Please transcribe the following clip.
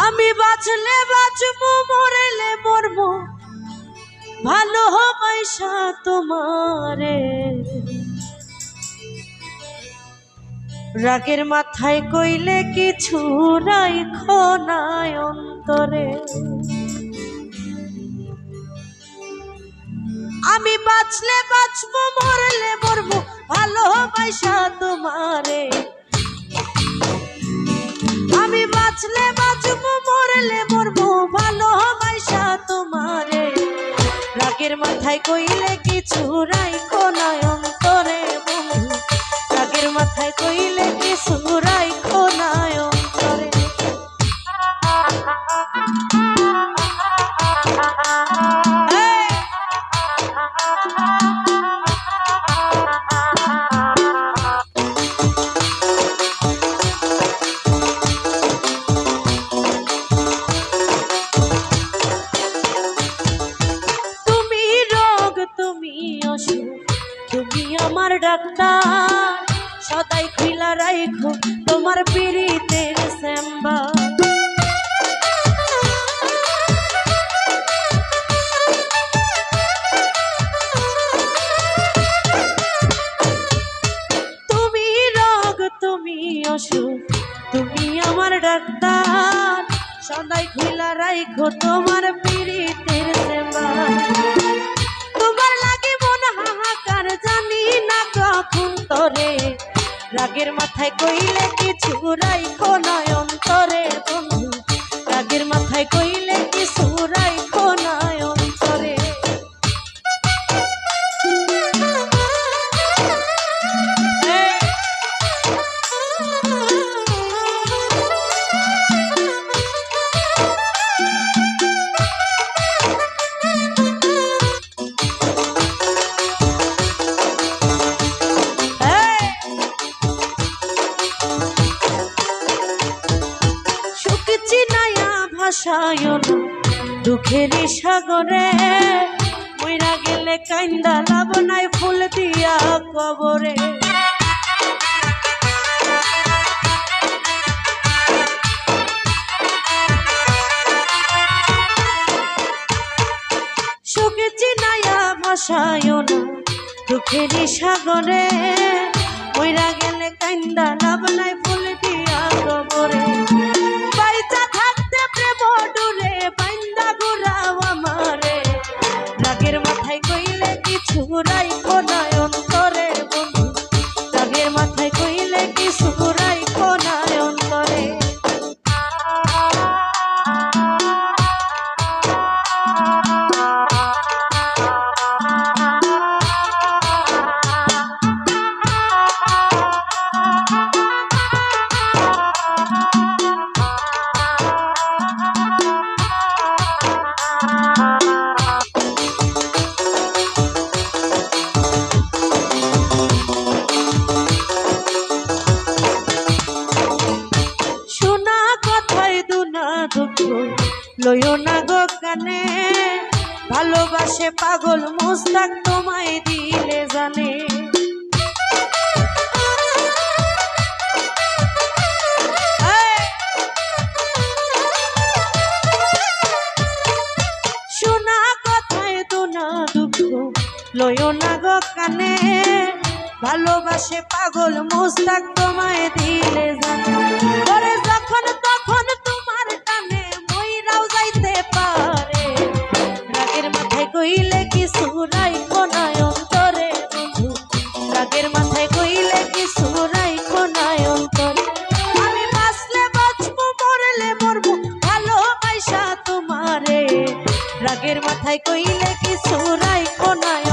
আমি বাঁচলে বাঁচবো মরলে মরবো ভালোবাসা তোমারে। রাগের মাথায় কইলে কিছু রাইখো নাই অন্তরে। আমি বাঁচলে বাঁচবো মরলে মরবো ভালোবাসা তোমারে। আমি বাঁচলে বাঁচবো মরলে মরবো ভালোবাসা তোমারে। রাগের মাথায় কইলে কিছু রাইখো নাই অন্তরে বন্ধু। রাগের মাথায় কইলে কিছু রাইখো নাই অন্তরে। তুমি আমার ডাক্তার, সদাই খুইলা রাইখো তোমার পীড়িতের চেম্বার। তুমি রোগ তুমি অসুখ, তুমি আমার ডাক্তার, সদাই খুইলা রাইখো তোমার পীড়িতের চেম্বার। রাগের মাথায় কইলে কিছু রাইখো নাই অন্তরে বন্ধু। রাগের মাথায় কইলে কিছু রাইখো নাই অন্তরে। দুঃখের সাগরে মইরা গেলে কাইন্দা লাভ নাই ফুল দিয়া কবরে। সুখে চিনাইয়া ভাসায় না দুঃখের সাগরে মইরা গেলে কাইন্দা লাভ নাই ফুল দিয়া কবরে। রাগের মাথায় কইলে কিছু রাইখো নাই অন্তরে বন্ধু। রাগের মাথায় কইলে কিছু রাইখো নাই অন্তরে। লইও না গো কানে, ভালোবাসে পাগল মুস্তাক তোমায় দিলে জানে। শোনা কথায় তো না দুঃখ লইও না গো কানে, ভালোবাসে পাগল মুস্তাক তোমায় দিলে জানে। ওরে যখন তখন তোমার টানে মইরাও যাইতে পারে। রাগের মাথায় কইলে কিছু রাইখো নাই অন্তরে বন্ধু। রাগের মাথায় কইলে কিছু রাইখো নাই অন্তরে। আমি বাঁচলে বাঁচবো মরলে মরবো ভালোবাসা তোমারে। রাগের মাথায় কইলে কিছু রাইখো নাই।